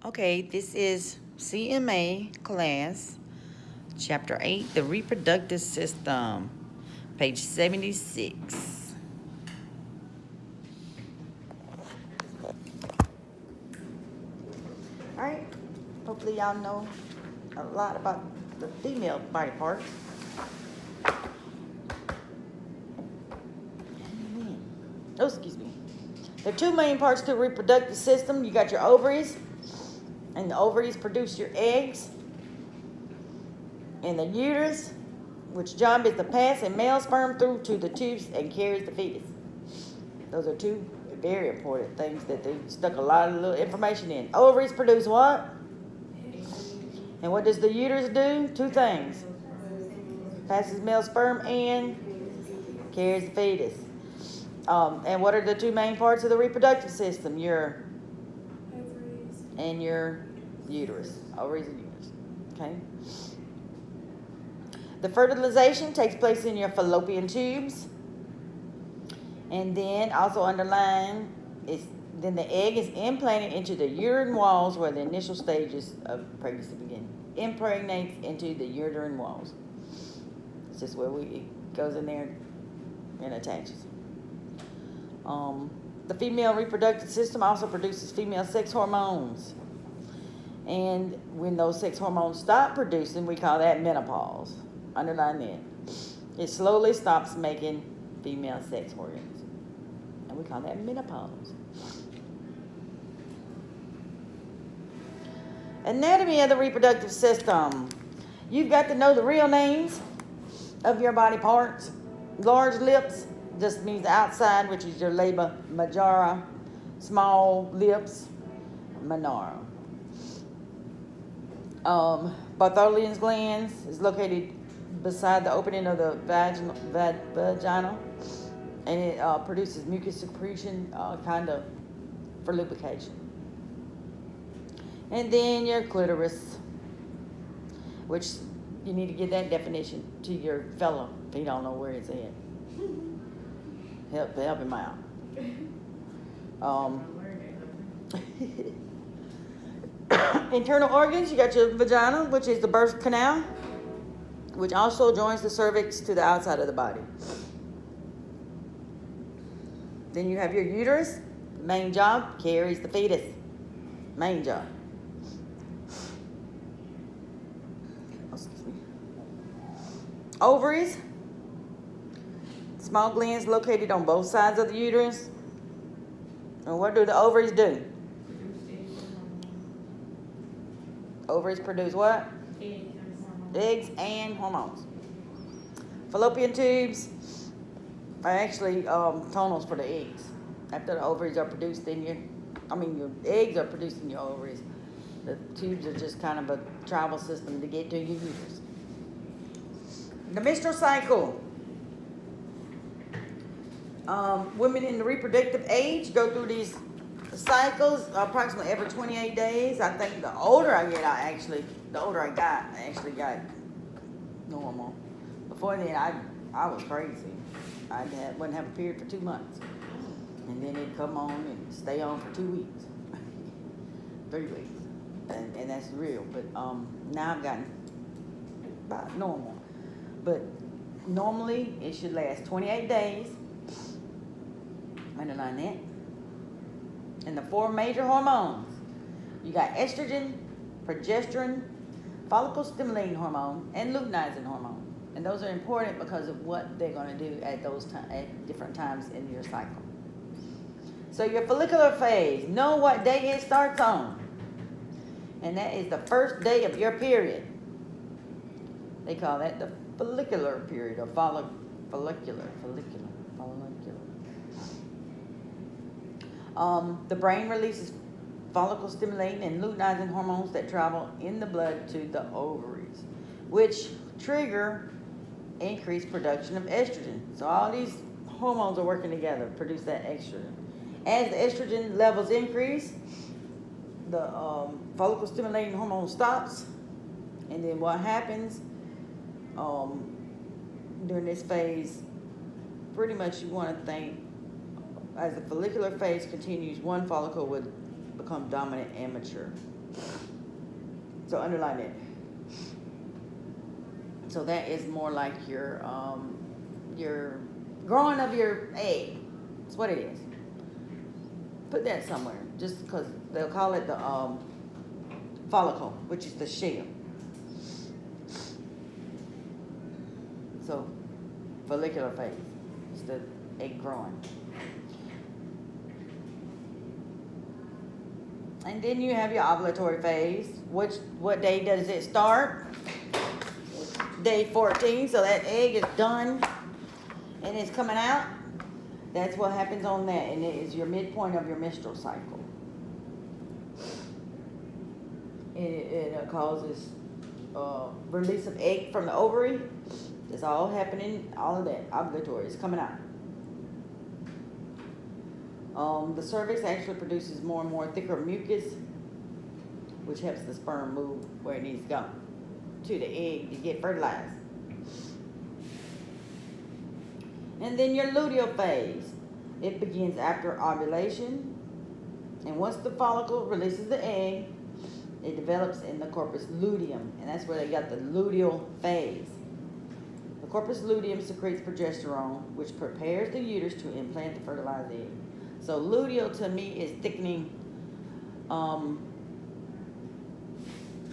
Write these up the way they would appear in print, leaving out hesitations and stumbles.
Okay, this is CMA Class Chapter 8, the Reproductive System, page 76. All right, hopefully y'all know a lot about the female body parts. Oh, excuse me. There are two main parts to the reproductive system. You got your ovaries, and the ovaries produce your eggs. And the uterus, which job is to pass a male sperm through to the tubes and carries the fetus. Those are two very important things that they stuck a lot of little information in. Ovaries produce what? And what does the uterus do? Two things. Passes male sperm and carries the fetus. And what are the two main parts of the reproductive system? Your ovaries and your uterus. Ovaries and uterus. Okay. The fertilization takes place in your fallopian tubes. And then also underlined is then the egg is implanted into the uterine walls where the initial stages of pregnancy begin. Impregnates into the uterine walls. It's just where it goes in there and attaches. The female reproductive system also produces female sex hormones. And when those sex hormones stop producing, we call that menopause. Underline that. It slowly stops making female sex organs. And we call that menopause. Anatomy of the reproductive system. You've got to know the real names of your body parts. Large lips just means the outside, which is your labia majora. Small lips, minora. Bartholin's glands is located beside the opening of the vagina, and it produces mucus secretion, kind of for lubrication. And then your clitoris, which you need to give that definition to your fellow if he don't know where it's at. Help him out. Internal organs, you got your vagina, which is the birth canal, which also joins the cervix to the outside of the body. Then you have your uterus. Main job, carries the fetus. Main job. Excuse me. Ovaries. Small glands located on both sides of the uterus. And what do the ovaries do? Ovaries produce what? Eggs and hormones. Fallopian tubes are actually tunnels for the eggs. After the ovaries are produced, then your eggs are produced in your ovaries. The tubes are just kind of a travel system to get to your uterus. The menstrual cycle. Women in the reproductive age go through these cycles approximately every 28 days. I think the older I get, I actually got normal. Before then, I was crazy. Wouldn't have a period for 2 months. And then it'd come on and stay on for 2 weeks. 3 weeks. And that's real. But now I've gotten about normal. But normally, it should last 28 days. Underline that. And the 4 major hormones. You got estrogen, progesterone, follicle-stimulating hormone, and luteinizing hormone. And those are important because of what they're going to do at different times in your cycle. So your follicular phase, know what day it starts on. And that is the first day of your period. They call that the follicular period, or follicular. The brain releases follicle-stimulating and luteinizing hormones that travel in the blood to the ovaries, which trigger increased production of estrogen. So all these hormones are working together to produce that estrogen. As the estrogen levels increase, the follicle-stimulating hormone stops, and then what happens during this phase, pretty much you want to think, as the follicular phase continues, one follicle would become dominant and mature. So underline it. So that is more like your growing of your egg. That's what it is. Put that somewhere, just because they'll call it the follicle, which is the shell. So follicular phase is the egg growing. And then you have your ovulatory phase. What day does it start? Day 14. So that egg is done and it's coming out. That's what happens on that, and it is your midpoint of your menstrual cycle. It causes release of egg from the ovary. It's all happening. All of that ovulatory is coming out. The cervix actually produces more and more thicker mucus, which helps the sperm move where it needs to go to the egg to get fertilized. And then your luteal phase. It begins after ovulation, and once the follicle releases the egg, it develops in the corpus luteum, and that's where they got the luteal phase. The corpus luteum secretes progesterone, which prepares the uterus to implant the fertilized egg. So luteal to me is thickening.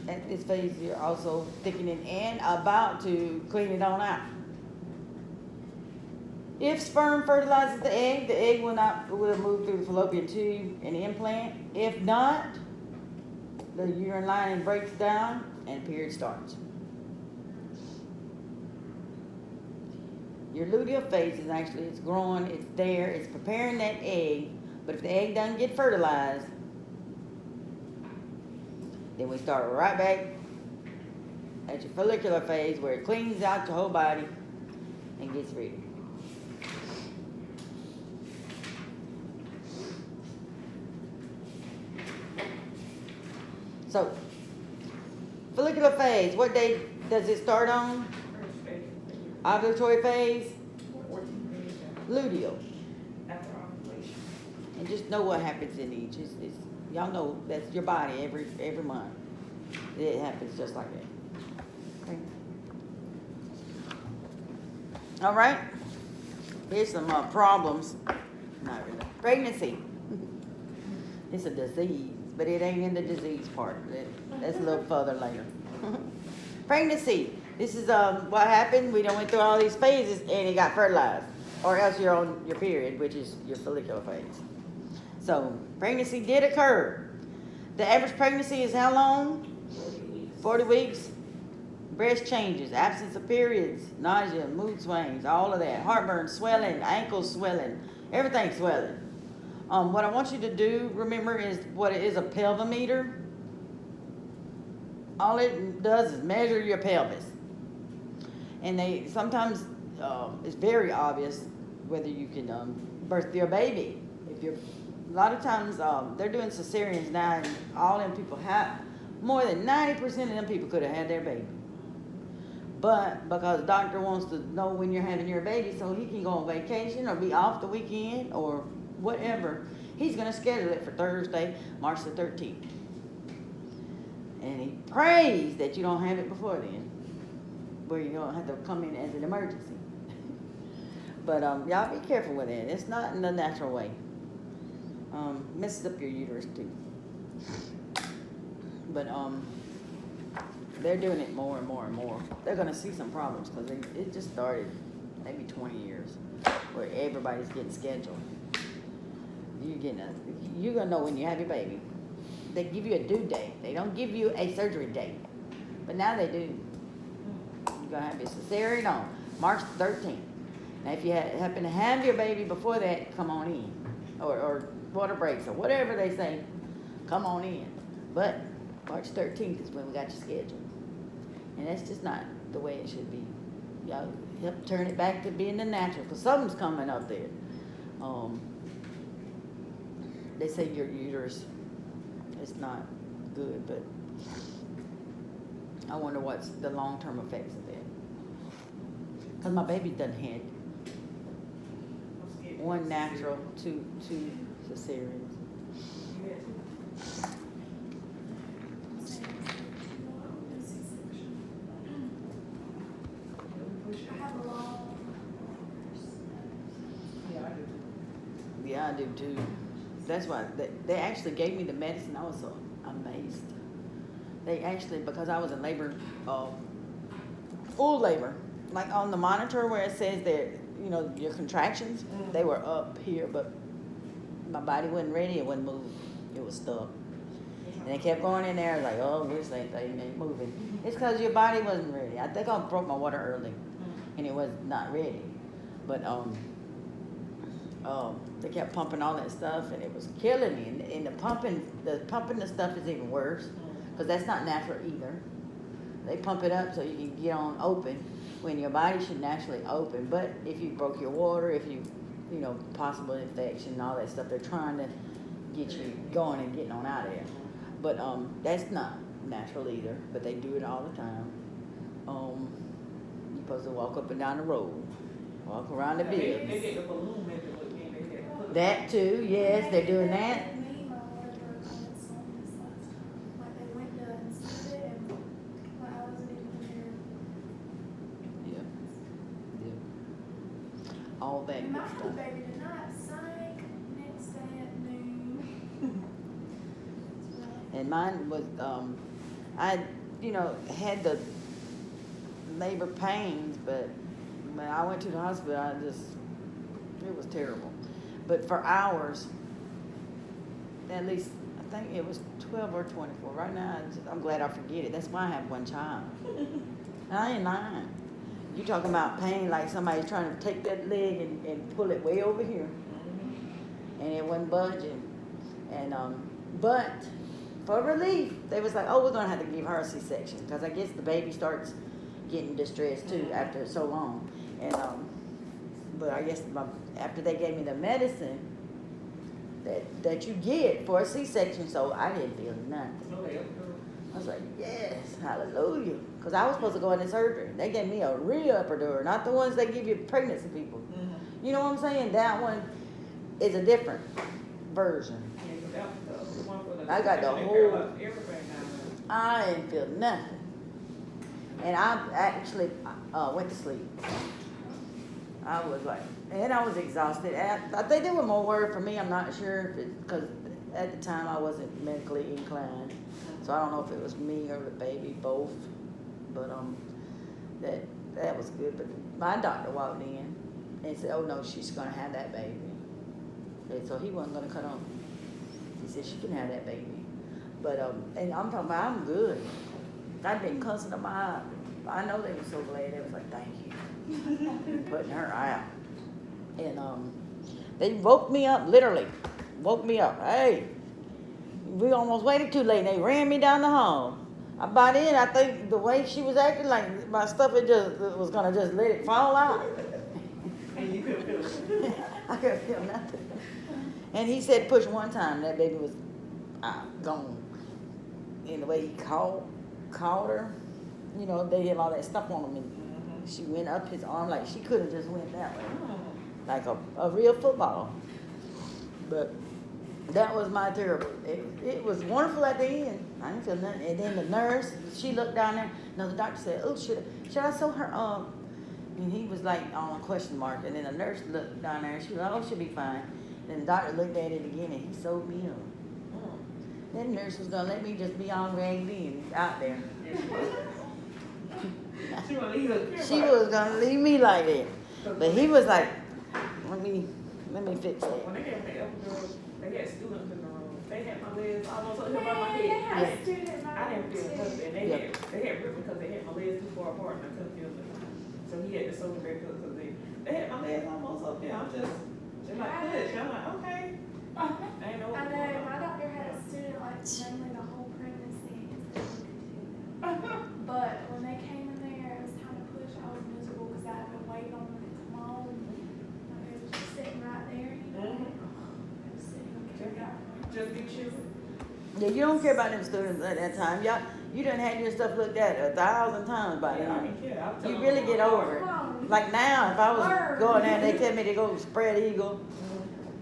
At this phase, you're also thickening and about to clean it on out. If sperm fertilizes the egg will move through the fallopian tube and implant. If not, the uterine lining breaks down and period starts. Your luteal phase is actually, it's growing, it's there, it's preparing that egg, but if the egg doesn't get fertilized, then we start right back at your follicular phase where it cleans out your whole body and gets ready. So, follicular phase, what day does it start on? Ovulatory phase? Luteal. After ovulation. And just know what happens in each. Y'all know that's your body every month. It happens just like that. Okay. All right. Here's some problems. Not really. Pregnancy. It's a disease, but it ain't in the disease part. That's a little further later. Pregnancy. This is what happened. We done went through all these phases and it got fertilized. Or else you're on your period, which is your follicular phase. So pregnancy did occur. The average pregnancy is how long? 40 weeks. Breast changes, absence of periods, nausea, mood swings, all of that. Heartburn, swelling, ankle swelling, everything swelling. What I want you to do, remember, is what it is, a pelvimeter. All it does is measure your pelvis. And they sometimes, it's very obvious whether you can birth your baby. A lot of times they're doing cesareans now, and all them people have, more than 90% of them people could have had their baby. But because the doctor wants to know when you're having your baby so he can go on vacation or be off the weekend or whatever, he's going to schedule it for Thursday, March the 13th. And he prays that you don't have it before then, where you're going to have to come in as an emergency. But y'all be careful with it. It's not in the natural way. Messes up your uterus too. But they're doing it more and more and more. They're going to see some problems because it just started maybe 20 years where everybody's getting scheduled. You're going to know when you have your baby. They give you a due date. They don't give you a surgery date. But now they do. You're going to have your cesarean on March 13th. Now, if you happen to have your baby before that, come on in. Or water breaks or whatever they say, come on in. But March 13th is when we got you scheduled. And that's just not the way it should be. Y'all help turn it back to being the natural, because something's coming up there. They say your uterus is not good, but I wonder what's the long-term effects of that. Because my baby done had one natural, two cesareans. do too. That's why they actually gave me the medicine. I was so amazed. They actually, because I was in labor, full labor, like on the monitor where it says that, you know, your contractions, they were up here, but my body wasn't ready. It wouldn't move. It was stuck. And they kept going in there like, oh, this ain't moving. It's because your body wasn't ready. I think I broke my water early, and it was not ready. But they kept pumping all that stuff, and it was killing me. And the pumping the stuff is even worse, because that's not natural either. They pump it up so you can get on open when your body should naturally open. But if you broke your water, if you know, possible infection and all that stuff, they're trying to get you going and getting on out of there. But that's not natural either. But they do it all the time. You're supposed to walk up and down the road, walk around the building. They get the balloon method with me. They get put That too, yes, they're doing that. All that My good stuff. baby tonight sank next day at noon. And mine was, I, had the labor pains, but when I went to the hospital, it was terrible. But for hours, at least, I think it was 12 or 24. Right now, I'm glad I forget it. That's why I have one child. And I ain't lying. You talking about pain like somebody trying to take that leg and pull it way over here. And it wasn't budging. And, but for relief, they was like, oh, we're going to have to give her a C-section. Because I guess the baby starts getting distressed too after so long. And, but I guess after they gave me the medicine that you get for a C-section, so I didn't feel nothing. I was like, yes, hallelujah. Because I was supposed to go into surgery. They gave me a real epidural, not the ones they give you pregnancy people. You know what I'm saying? That one is a different version. I got the whole, I didn't feel nothing. And I actually went to sleep. I was like, and I was exhausted. And I think they were more worried for me. I'm not sure, because at the time I wasn't medically inclined. So I don't know if it was me or the baby, both. But that was good. But my doctor walked in and said, oh no, she's gonna have that baby. And so he wasn't gonna cut on. He said she can have that baby. But and I'm talking about, I'm good. I've been cussing them out. I know they were so glad. They was like, thank you. Putting her out. And they woke me up, literally. Woke me up. Hey, we almost waited too late. They ran me down the hall. By then, I think the way she was acting, like my stuff, it was gonna just let it fall out. And you couldn't feel it. I couldn't feel nothing. And he said push one time, that baby was gone. And the way he called her, they had all that stuff on him, and she went up his arm like she could have just went that way, like a real football. But that was my terrible. It was wonderful at the end. I didn't feel nothing. And then the nurse, she looked down there. No, the doctor said, "Oh, should I sew her?" And he was like on a question mark. And then the nurse looked down there. And she was like, "Oh, she'll be fine." Then the doctor looked at it again, and he sewed me up. Then the nurse was gonna let me just be all raggedy and out there. She was gonna leave me like that. But he was like, "Let me fix that." When they had the epidural, they had students in the room. They had my legs almost up above my They head. had a student I didn't feel nothing. And Yeah. they had ripped because they had my legs too far apart and I couldn't feel nothing. So he had to sew them back up because they had my legs almost up there. I'm just like, push. I'm like, okay. I ain't know I what was know, going on. my doctor had a student like mainly the whole pregnancy. But when they came in there, it was time to push. I was miserable because I had been waiting on them to come on. Like, it was just sitting right there, It was sitting on the couch. Just be chill. Yeah, you don't care about them students at that time. You done had your stuff looked at 1,000 times by Yeah, I then. didn't care. I was You telling really them, get over it. Like now, if I was going there and they tell me to go spread eagle,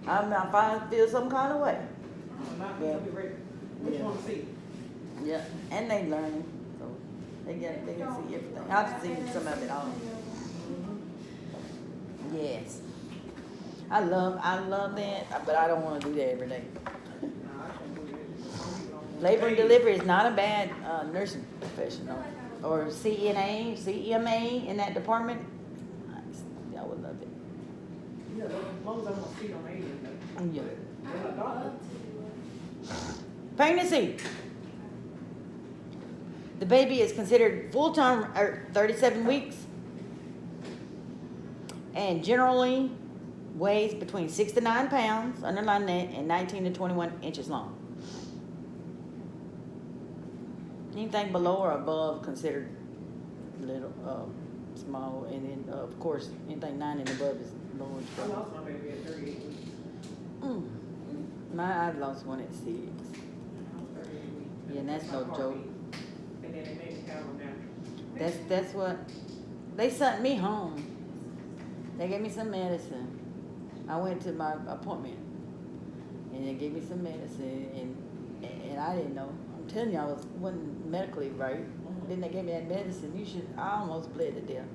I feel some kind of way. I'm not Yeah. gonna be ready. What you want to see? Yeah, and they learn, so they can see everything. I've seen some of it all. Yes. I love that, but I don't wanna do that every day. Nah, I can't do that. Some people don't want Labor and to pay. delivery is not a bad, nursing professional, or CNA, CMA in that department. I would love it. Yeah, as long as I don't see on alien, Yeah. I they're would a doctor. love to do it. Pregnancy. The baby is considered full-term, 37 weeks, and generally weighs between 6 to 9 pounds, underline that, and 19 to 21 inches long. Anything below or above considered little, small, and then, of course, anything 9 and above is low and I small. lost my baby at 38 weeks. I lost one at 6. I was 38 weeks. Yeah, and that's My no heartbeat. joke. And then they made me have a natural. That's what, they sent me home. They gave me some medicine. I went to my appointment, and they gave me some medicine, and I didn't know. I'm telling you, wasn't medically right. Then they gave me that medicine. I almost bled to death.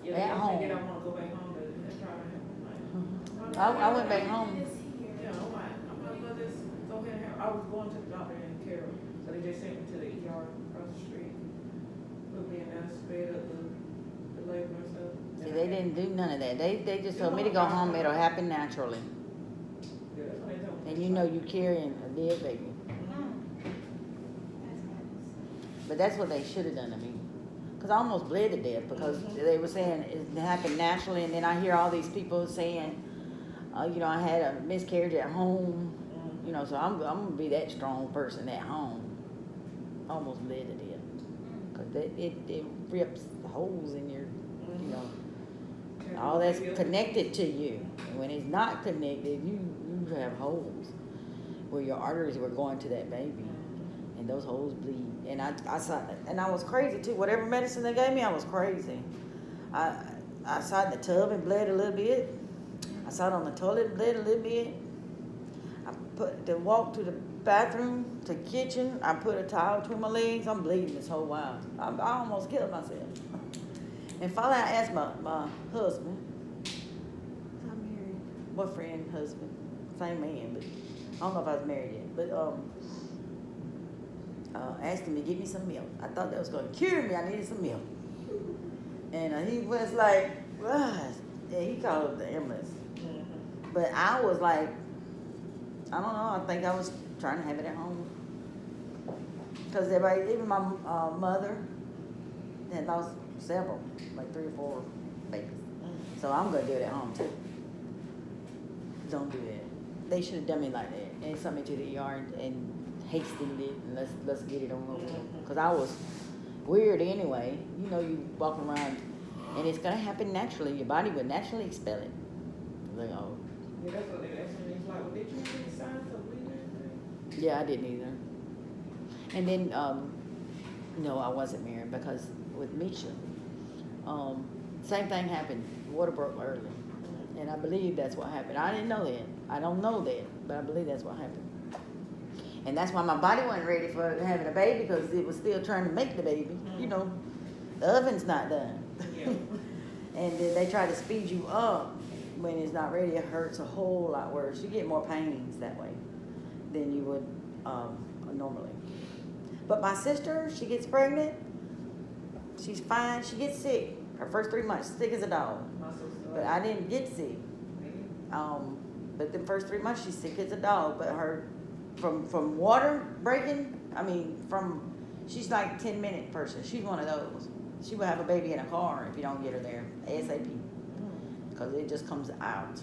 Yeah, At they home. think I want to go back home and try to have I went back home. This here. Yeah, I'm like, let this go ahead and have, I was going to the doctor in Carroll, so they just sent me to the ER across the street. Put me in there, sped up the labor and stuff. See, they didn't do none of that. They just told me to go home. It'll happen naturally. Yeah, that's what they told me. And you know you carrying a dead baby. But that's what they should have done to me. Because I almost bled to death because they were saying it happened naturally. And then I hear all these people saying, you know, I had a miscarriage at home. You know, so I'm going to be that strong person at home. Almost bled to death. Because it rips holes in your, you know, all that's connected to you. And when it's not connected, you have holes where your arteries were going to that baby. And those holes bleed. And I saw, and I was crazy too. Whatever medicine they gave me, I was crazy. I sat in the tub and bled a little bit. I sat on the toilet and bled a little bit. I walked to the bathroom, to the kitchen. I put a towel between my legs. I'm bleeding this whole while. I almost killed myself. And finally I asked my husband, I'm married, boyfriend, husband, same man, but I don't know if I was married yet. But asked him to give me some milk. I thought that was going to cure me. I needed some milk. And he was like, yeah, he called the ambulance. But I was like, I don't know, I think I was trying to have it at home. Because everybody, even my mother, had lost several, like 3 or 4 babies. So I'm going to do it at home too. Don't do that. They should have done me like that and sent me to the ER and hastened it and let's get it on over. Because I was weird anyway. You know, you walk around and it's going to happen naturally. Your body would naturally expel it. Like, oh. Yeah, that's what they asked me. It's like, well, did you have any signs of bleeding? Yeah, I didn't either. And then, no, I wasn't married because with Misha, same thing happened. Water broke early. And I believe that's what happened. I didn't know that. I don't know that, but I believe that's what happened. And that's why my body wasn't ready for having a baby because it was still trying to make the baby. You know, the oven's not done. Yeah. And then they try to speed you up when it's not ready. It hurts a whole lot worse. You get more pains that way than you would normally. But my sister, she gets pregnant. She's fine. She gets sick. Her first 3 months, sick as a dog. My sister. But I didn't get sick. But the first 3 months, she's sick as a dog. But her, from water breaking, she's like 10-minute person. She's one of those. She will have a baby in a car if you don't get her there ASAP. Because it just comes out.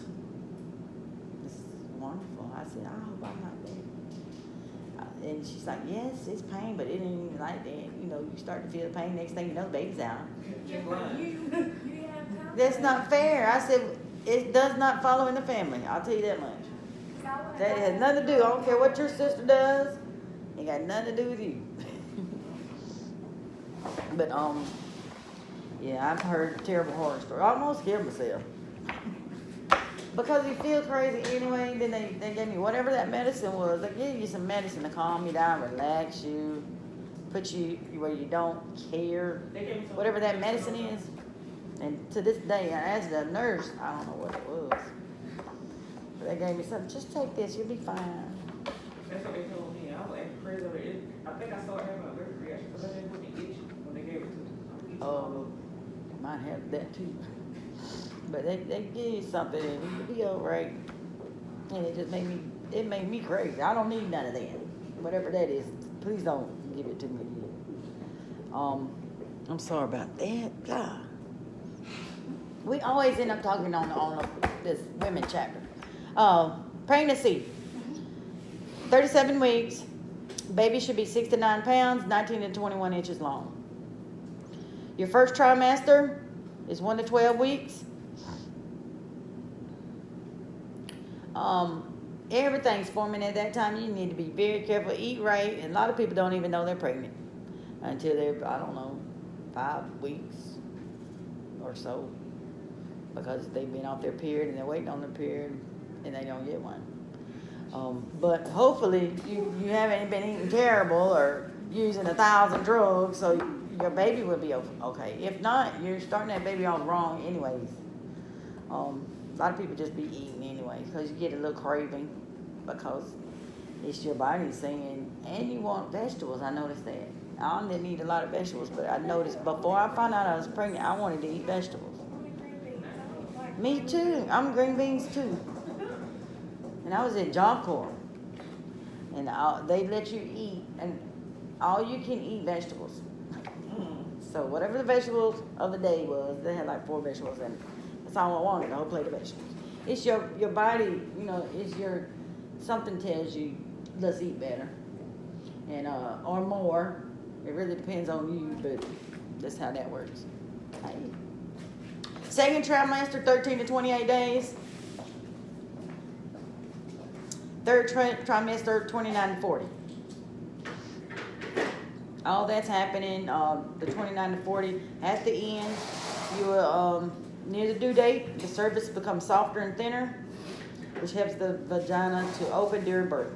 It's wonderful. I said, I hope I'm not there. And she's like, yes, it's pain, but it ain't even like that. You know, you start to feel the pain. Next thing you know, the baby's out. Yeah, but you didn't have time. That's not fair. I said, it does not follow in the family. I'll tell you that much. That has nothing to do. I don't care what your sister does. It got nothing to do with you. But yeah, I've heard terrible horror stories. I almost killed myself. Because you feel crazy anyway, then they gave me whatever that medicine was. They gave you some medicine to calm you down, relax you, put you where you don't care. Whatever that medicine is. And to this day, as a nurse, I don't know what it was. They gave me something. Just take this. You'll be fine. That's what they told me. I was acting crazy over it. I think I started having a allergic reaction because I didn't put me itch when they gave it to me. Oh, might have that too. But they give you something and you'll be all right. And it made me crazy. I don't need none of that. Whatever that is, please don't give it to me again. I'm sorry about that. God. We always end up talking on this women chapter. Pregnancy. 37 weeks. Baby should be 6 to 9 pounds, 19 to 21 inches long. Your first trimester is 1 to 12 weeks. Everything's forming at that time. You need to be very careful, eat right, and a lot of people don't even know they're pregnant until they're, I don't know, 5 weeks or so, because they've been off their period and they're waiting on their period and they don't get one. But hopefully you haven't been eating terrible or using 1,000 drugs, so your baby will be okay. If not, you're starting that baby off wrong anyways. A lot of people just be eating anyway because you get a little craving because it's your body saying, and you want vegetables. I noticed that. I didn't eat a lot of vegetables, but I noticed before I found out I was pregnant, I wanted to eat vegetables. Me too. I'm green beans too. And I was in Job Corps, and they let you eat, and all you can eat vegetables. So whatever the vegetables of the day was, they had like 4 vegetables, and that's all I wanted, a whole plate of vegetables. It's your body, it's your, something tells you, let's eat better, and or more. It really depends on you, but that's how that works. Hey. Second trimester, 13 to 28 days. Third trimester, 29 to 40. All that's happening, the 29 to 40. At the end, you will, near the due date, the cervix becomes softer and thinner, which helps the vagina to open during birth.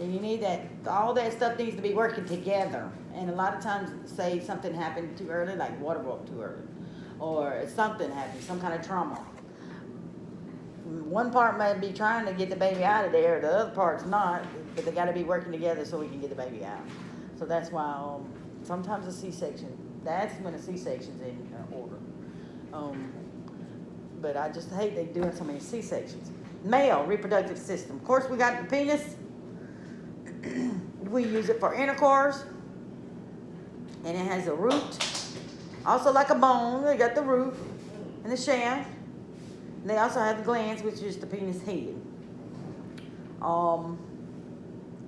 And you need that, all that stuff needs to be working together. And a lot of times, say something happened too early, like water broke too early, or something happened, some kind of trauma. One part might be trying to get the baby out of there, the other part's not, but they got to be working together so we can get the baby out. So that's why sometimes a C-section, that's when a C-section's in order. But I just hate they doing so many C-sections. Male reproductive system. Of course, we got the penis. We use it for intercourse, and it has a root. Also like a bone, they got the root and the shaft. And they also have the glands, which is the penis head.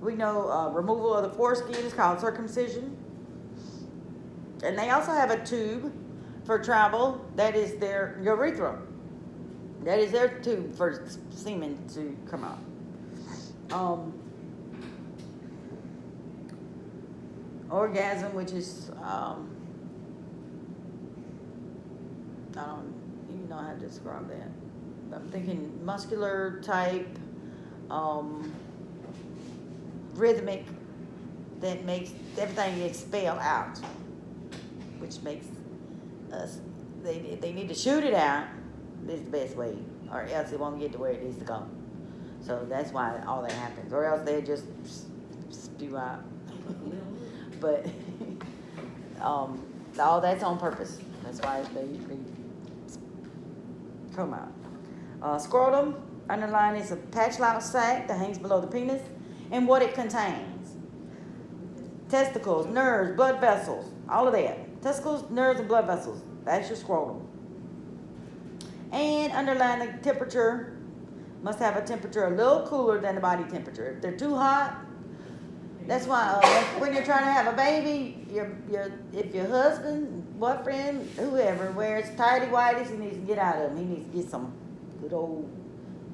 We know removal of the foreskin is called circumcision. And they also have a tube for travel. That is their urethra. That is their tube for semen to come out. Orgasm, which is, I don't even know how to describe that. I'm thinking muscular type, rhythmic, that makes everything expel out, which makes us, they need to shoot it out. This is the best way, or else it won't get to where it needs to go. So that's why all that happens, or else they just spew out. But all that's on purpose. That's why they come out. Scrotum, underline, is a patch-like sac that hangs below the penis, and what it contains. Testicles, nerves, blood vessels, all of that. Testicles, nerves, and blood vessels. That's your scrotum. And underline the temperature. Must have a temperature a little cooler than the body temperature. If they're too hot, that's why when you're trying to have a baby, if your husband, boyfriend, whoever wears tighty-whities, he needs to get out of them. He needs to get some good old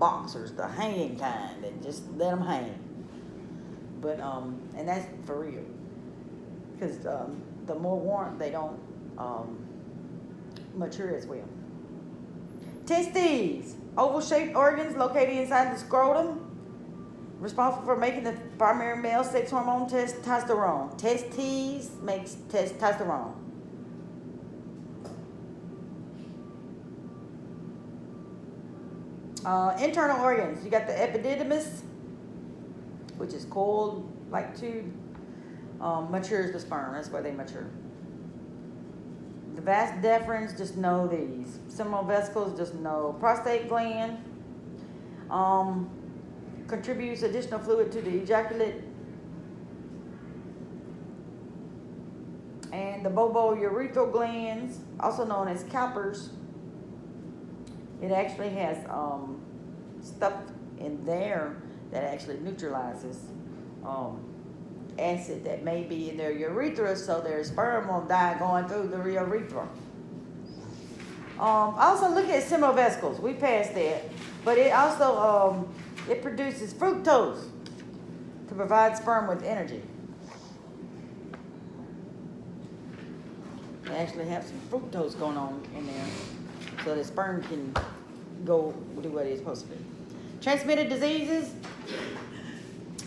boxers, the hanging kind, and just let them hang. But and that's for real, because the more warmth, they don't mature as well. Testes, oval-shaped organs located inside the scrotum, responsible for making the primary male sex hormone testosterone. Testes makes testosterone. Internal organs. You got the epididymis, which is coiled like tube. Matures the sperm. That's where they mature. The Vas Deferens, just know these. Seminal vesicles, just know. Prostate gland contributes additional fluid to the ejaculate. And the bobourethral glands, also known as calipers, it actually has stuff in there that actually neutralizes acid that may be in their urethra, so their sperm won't die going through the urethra. Also look at seminal vesicles. We passed that, but it also it produces fructose to provide sperm with energy. They actually have some fructose going on in there, so the sperm can go do what it's supposed to do. Transmitted diseases.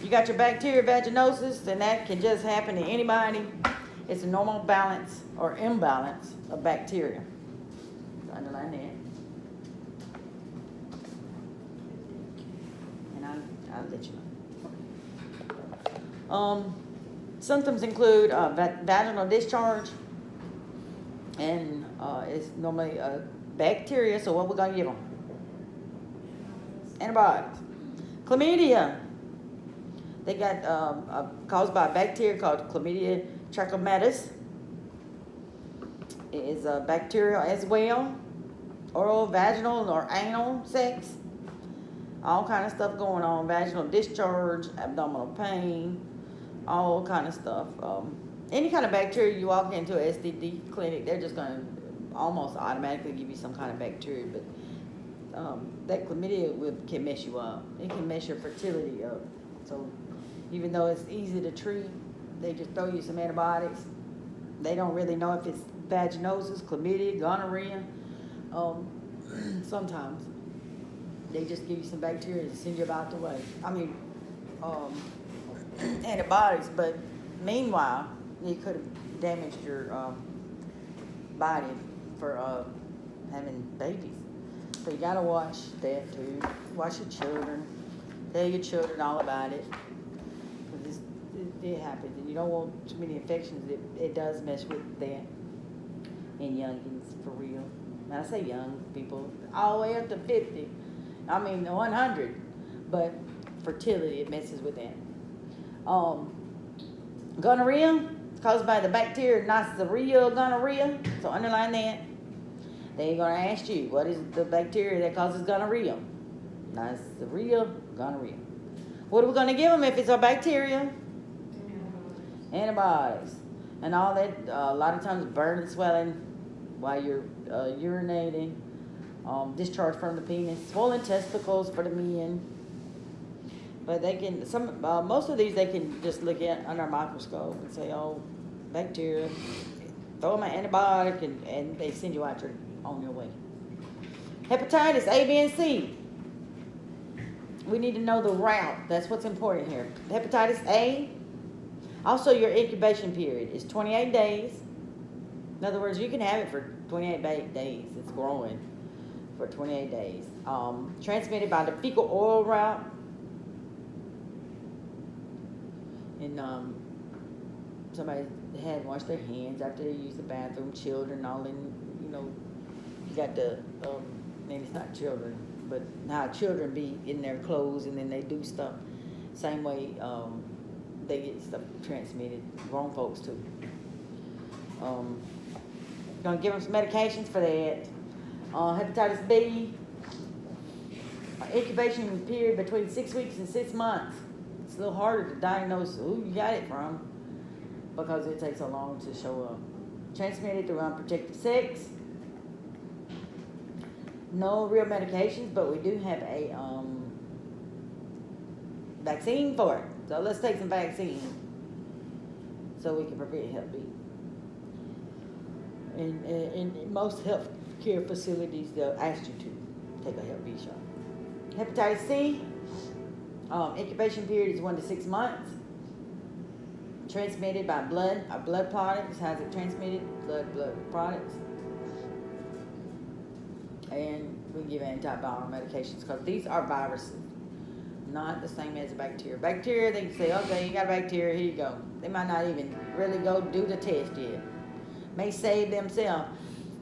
You got your bacterial vaginosis, and that can just happen to anybody. It's a normal balance or imbalance of bacteria. Underline that. And I'll let you know. Symptoms include vaginal discharge, and it's normally bacteria. So what we're gonna give them? Antibiotics. Chlamydia. They got caused by a bacteria called Chlamydia trachomatis. It is bacterial as well. Oral, vaginal, or anal sex. All kind of stuff going on. Vaginal discharge, abdominal pain, all kind of stuff. Any kind of bacteria you walk into an STD clinic, they're just going to almost automatically give you some kind of bacteria. But that chlamydia can mess you up. It can mess your fertility up. So even though it's easy to treat, they just throw you some antibiotics. They don't really know if it's vaginosis, chlamydia, gonorrhea. Sometimes they just give you some bacteria and send you about the way. I mean, antibiotics, but meanwhile, it could have damaged your body for having babies. So you gotta watch that too. Watch your children. Tell your children all about it. Because it happens, and you don't want too many infections. It does mess with that in youngins, for real. Now I say young people, all the way up to 50. I mean 100. But fertility, it messes with that. Gonorrhea, caused by the bacteria Neisseria gonorrhea. So underline that. They're gonna ask you, what is the bacteria that causes gonorrhea? Neisseria gonorrhea. What are we gonna give them if it's a bacteria? Antibiotics. And all that, a lot of times burn and swelling while you're urinating, discharge from the penis, swollen testicles for the men. But they can, most of these they can just look at under a microscope and say, oh, bacteria, throw them an antibiotic, and they send you out on your way. Hepatitis A, B, and C. We need to know the route. That's what's important here. Hepatitis A, also your incubation period is 28 days. In other words, you can have it for 28 days. It's growing for 28 days. Transmitted by the fecal oral route. And somebody had washed their hands after they used the bathroom. Children, all in, you got the, maybe it's not children, but how children be in their clothes and then they do stuff. Same way they get stuff transmitted. Grown folks too. Gonna give them some medications for that. Hepatitis B, incubation period between 6 weeks and 6 months. It's a little harder to diagnose who you got it from because it takes so long to show up. Transmitted through unprotected sex. No real medications, but we do have a vaccine for it. So let's take some vaccine so we can prevent Hep B. In most health care facilities, they'll ask you to take a Hep B shot. Hepatitis C, incubation period is 1 to 6 months. Transmitted by blood or blood products. How's it transmitted? Blood products. And we give antiviral medications because these are viruses, not the same as a bacteria. Bacteria, they can say, okay, you got a bacteria, here you go. They might not even really go do the test yet. May save themselves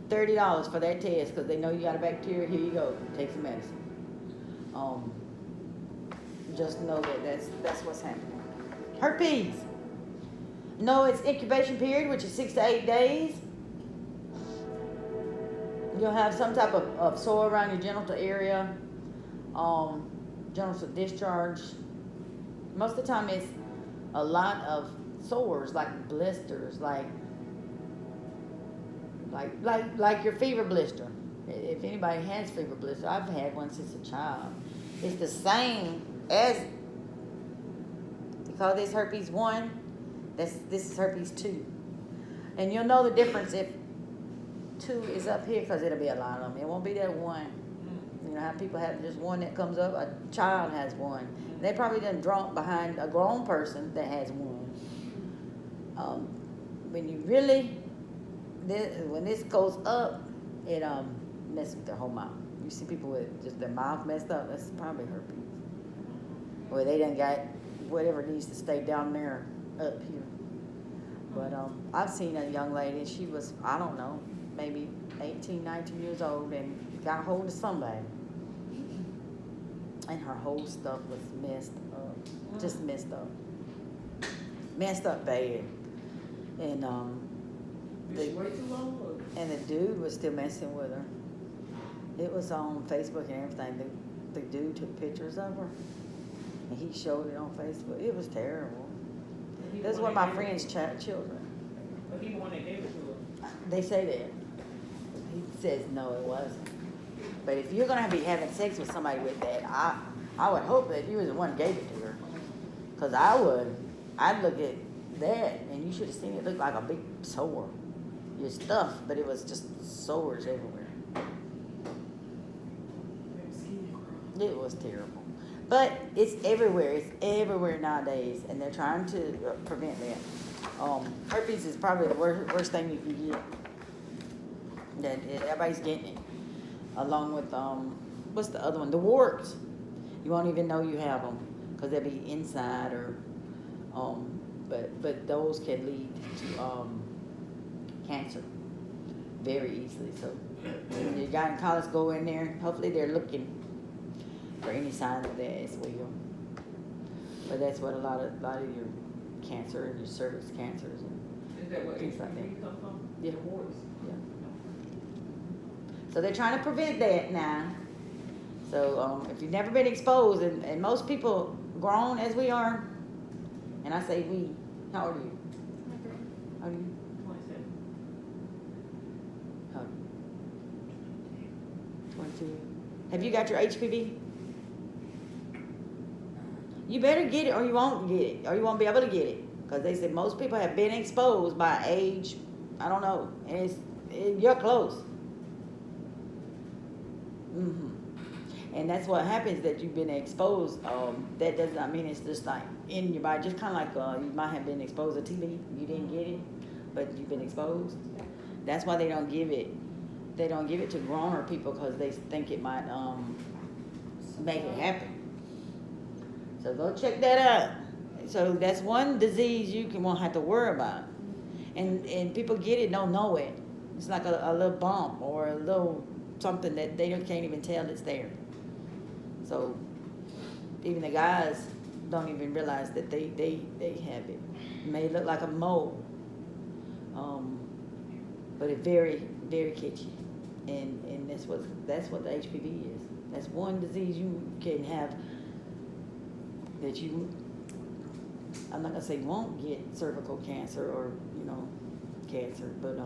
$30 for that test because they know you got a bacteria, here you go, take some medicine. Just know that that's what's happening. Herpes. No, it's incubation period, which is 6 to 8 days. You'll have some type of sore around your genital area, genital discharge. Most of the time it's a lot of sores, like blisters, like your fever blister. If anybody has fever blister, I've had one since a child. It's the same as, they call this herpes 1, this is herpes 2. And you'll know the difference if 2 is up here because it'll be a lot of them. It won't be that 1. You know how people have just one that comes up? A child has one. They probably done drunk behind a grown person that has one. When you really, when this goes up, it messes with their whole mouth. You see people with just their mouth messed up, that's probably herpes. Or they done got whatever needs to stay down there up here. But I've seen a young lady, she was, I don't know, maybe 18, 19 years old and got a hold of somebody. And her whole stuff was messed up. Just messed up. Messed up bad. And Did she wait too long? Or? and the dude was still messing with her. It was on Facebook and everything. The dude took pictures of her. And he showed it on Facebook. It was terrible. This is one of my friend's children. But he the one that gave it to her. They say that. He says no, it wasn't. But if you're gonna be having sex with somebody with that, I would hope that you was the one who gave it to her. Cause I'd look at that and you should have seen it look like a big sore. Your stuff, but it was just sores everywhere. It was terrible. But it's everywhere nowadays, and they're trying to prevent that. Herpes is probably the worst thing you can get. That everybody's getting it, along with what's the other one? The warts. You won't even know you have them because they'll be inside, or but those can lead to cancer very easily. So when your gynecologists go in there, hopefully they're looking for any signs of that as well. But that's what a lot of your cancer and your cervix cancers and Is that what things like HPV that. come from? Yeah. The warts? Yeah. So they're trying to prevent that now. So if you've never been exposed, and most people grown as we are, and I say we, how old are you? How old are you? 27. How old? 22. Have you got your HPV? You better get it or you won't get it, or you won't be able to get it. Because they said most people have been exposed by age, I don't know, and you're close. And that's what happens, that you've been exposed. That does not mean it's just like in your body, just kind of like you might have been exposed to TB. You didn't get it, but you've been exposed. That's why they don't give it. They don't give it to growner people because they think it might make it happen. So go check that out. So that's one disease you won't have to worry about. And people get it, don't know it. It's like a little bump or a little something that they can't even tell it's there. So even the guys don't even realize that they have it. It may look like a mole, but it's very, very kitschy. And that's what the HPV is. That's one disease you can have that you, I'm not gonna say won't get cervical cancer or cancer, but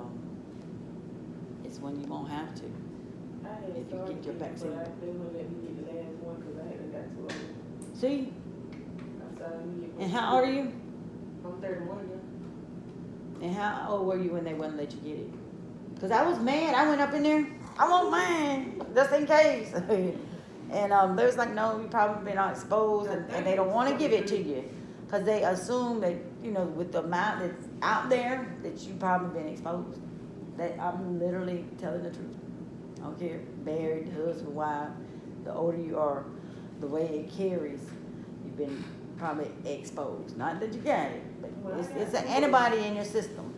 it's one you won't have to. I had If you started get your getting, vaccine. but they wouldn't let me get the last one because I had got too old. See? I started me And how old are you? I'm 31 now. And how old were you when they wouldn't let you get it? Because I was mad. I went up in there. I want mine, just in case. And they was like, no, you probably been exposed, and they don't want to give it to you because they assume that with the amount that's out there that you probably been exposed. That I'm literally telling the truth. I don't care, married, husband, wife, the older you are, the way it carries, you've been probably exposed. Not that you got it, but Well, it's an antibody in your system.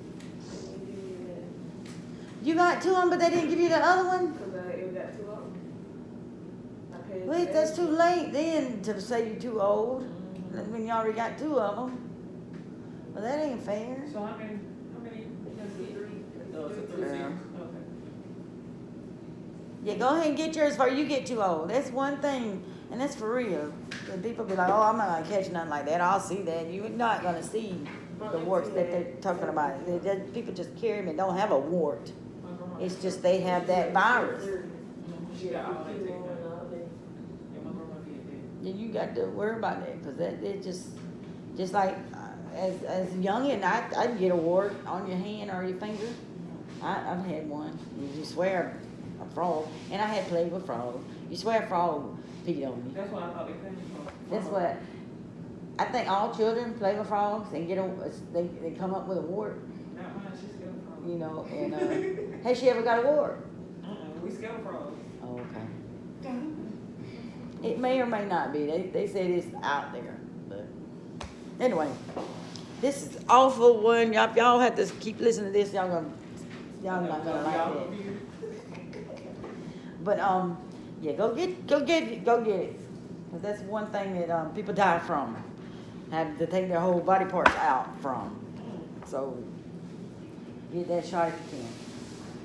You got two of them, but they didn't give you the other one? Because it got too old. I paid Well, for that's it. too late then to say you're too old. Mhm. When you already got two of them. Well, that ain't fair. So how many, Oh, it's a 3 Yeah. Okay. Yeah, go ahead and get yours before you get too old. That's one thing, and that's for real. And people be like, oh, I'm not gonna catch nothing like that. I'll see that. You're not gonna see the warts that they're talking about. People just carry them and don't have a wart. My grandma- It's just they have that virus. She got all that taken out. Yeah, my grandma did that. And you got to worry about that, because that it just like as young, and I'd get a wart on your hand or your finger. I've had one. You swear a frog, and I had played with frogs. You swear a frog peed on me. That's what I thought they came from. That's what I think. All children play with frogs and get they come up with a wart, Not mine, she's scared of frogs. you know. And has she ever got a wart? We scared of frogs. Oh, okay. It may or may not be. They said it's out there, but anyway, this is awful one. Y'all have to keep listening to this. Y'all not gonna like it. But yeah, go get it, because that's one thing that people die from, have to take their whole body parts out from. So get that shot if you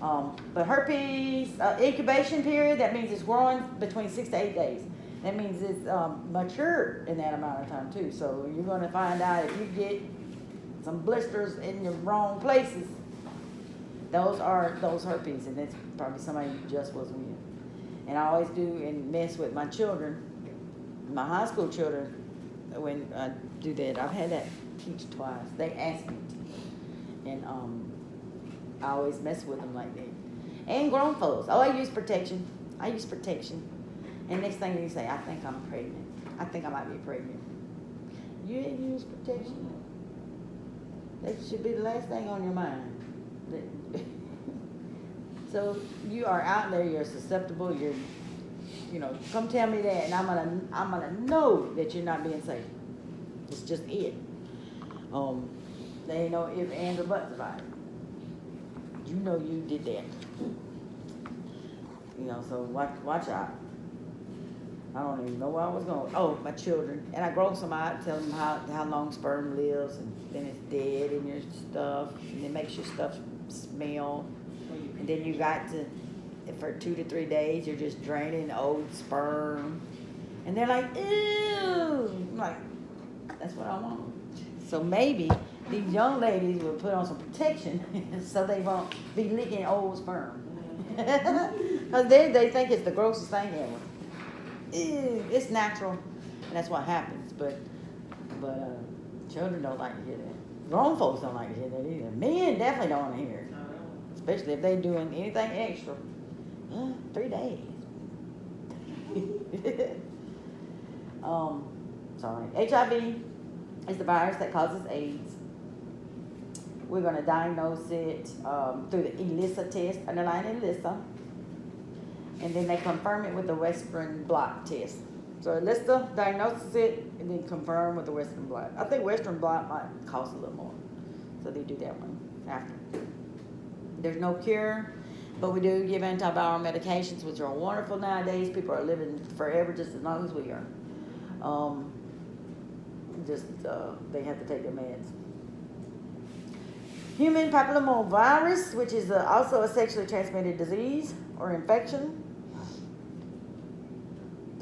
can. But herpes incubation period, that means it's growing between 6 to 8 days. That means it's mature in that amount of time too. So you're going to find out if you get some blisters in your wrong places, those are those herpes, and it's probably somebody you just was with. And I always do and mess with my children, my high school children, when I do that. I've had that teach twice. They ask me to. And I always mess with them like that. And grown folks. Oh, I use protection. And next thing you say, I think I'm pregnant. I think I might be pregnant. You didn't use protection. That should be the last thing on your mind. So you are out there, you're susceptible, come tell me that, and I'm gonna know that you're not being safe. It's just it. There ain't no if, and, or buts about it. You know you did that. So watch out. I don't even know where I was going. Oh, my children. And I grow some out, tell them how long sperm lives, and then it's dead in your stuff, and it makes your stuff smell. And then you got to, for 2 to 3 days, you're just draining old sperm. And they're like, ew. I'm like, that's what I want. So maybe these young ladies will put on some protection so they won't be licking old sperm. Because they think it's the grossest thing ever. Ew, it's natural, and that's what happens. But children don't like to hear that. Grown folks don't like to hear that either. Men definitely don't want to hear it, especially if they're doing anything extra. 3 days. Sorry. HIV is the virus that causes AIDS. We're going to diagnose it through the ELISA test, underline ELISA. And then they confirm it with the Western blot test. So ELISA diagnoses it and then confirm with the Western blot. I think Western blot might cost a little more. So they do that one after. There's no cure, but we do give antiviral medications, which are wonderful nowadays. People are living forever just as long as we are. They have to take their meds. Human papillomavirus, which is also a sexually transmitted disease or infection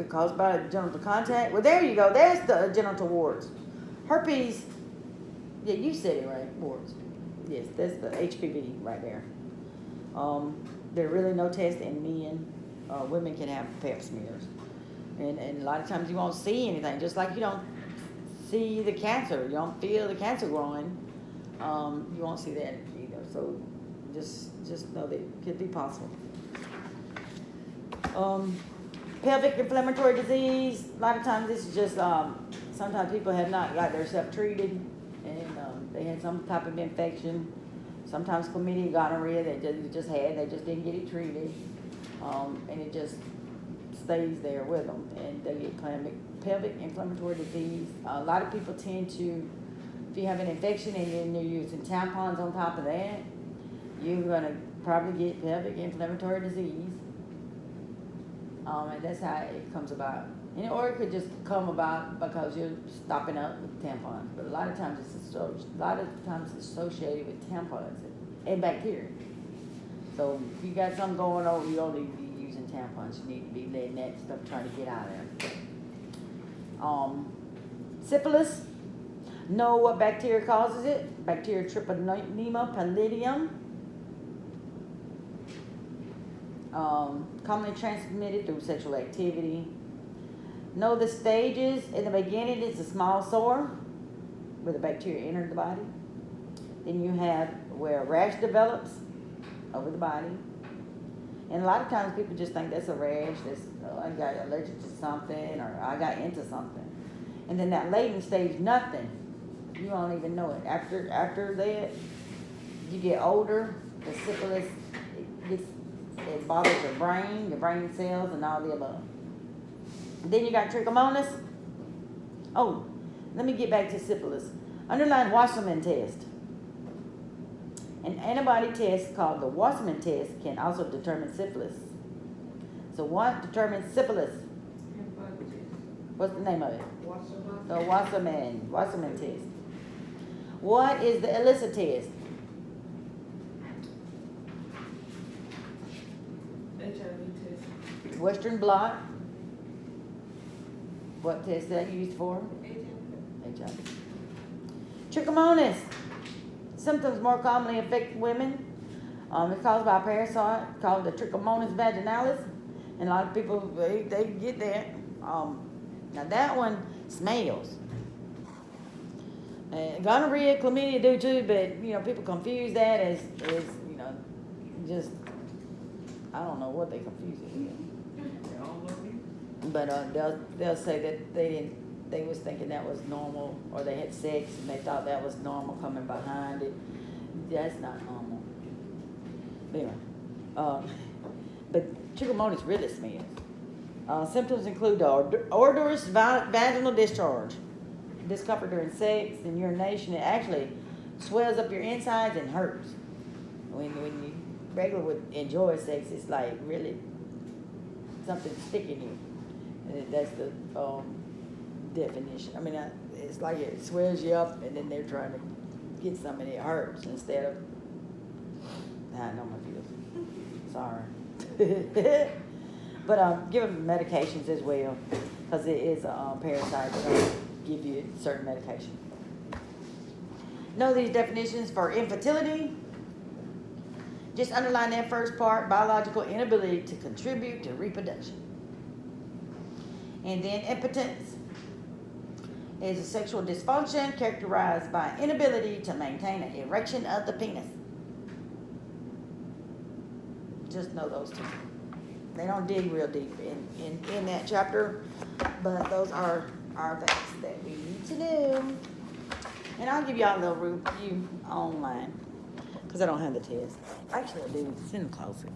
caused by genital contact. Well, there you go. There's the genital warts. Herpes, yeah, you said it right, warts. Yes, that's the HPV right there. There are really no test in men. Women can have pap smears. And a lot of times you won't see anything, just like you don't see the cancer. You don't feel the cancer growing. You won't see that either. So just know that it could be possible. Pelvic inflammatory disease, a lot of times this is just, sometimes people have not got themselves treated, and they had some type of infection. Sometimes chlamydia, gonorrhea, they just didn't get it treated. and it just stays there with them, and they get pelvic inflammatory disease. A lot of people tend to, if you have an infection and then you're using tampons on top of that, you're gonna probably get pelvic inflammatory disease. And that's how it comes about. And or it could just come about because you're stopping up with tampons. But a lot of times it's associated with tampons and bacteria. So if you got something going on, you don't need to be using tampons. You need to be letting that stuff try to get out of there. Syphilis. Know what bacteria causes it? Bacteria Treponema pallidum. Commonly transmitted through sexual activity. Know the stages. In the beginning, it's a small sore where the bacteria enter the body. Then you have where a rash develops over the body. And a lot of times people just think that's a rash, that's, I got allergic to something, or I got into something. And then that latent stage, nothing. You don't even know it. After that, you get older, the syphilis, it bothers your brain cells, and all the above. Then you got trichomonas. Oh, let me get back to syphilis. Underline Wassermann test. An antibody test called the Wassermann test can also determine syphilis. So what determines syphilis? What's the name of it? The Wassermann test. What is the ELISA test? HIV test. Western blot. What test is that used for? HIV. Trichomonas. Symptoms more commonly affect women. It's caused by a parasite called the Trichomonas vaginalis. And a lot of people, they get that. Now that one smells. Gonorrhea, chlamydia do too, but people confuse that as just, I don't know what they confuse it with. But they'll say that they was thinking that was normal, or they had sex and they thought that was normal coming behind it. That's not normal. Anyway, but trichomonas really smells. Symptoms include the odorous vaginal discharge, discomfort during sex and urination. It actually swells up your insides and hurts. When you regular would enjoy sex, it's like really something sticking you. And that's the definition. I mean, it's like it swells you up, and then they're trying to get something that hurts instead of. I know my feels. Sorry. But give them medications as well, because it is a parasite. They'll give you certain medication. Know these definitions for infertility. Just underline that first part: biological inability to contribute to reproduction. And then impotence is a sexual dysfunction characterized by inability to maintain an erection of the penis. Just know those two. They don't dig real deep in that chapter, but those are our facts that we need to know. And I'll give y'all a little review online, because I don't have the test. Actually, I do. It's in the closet.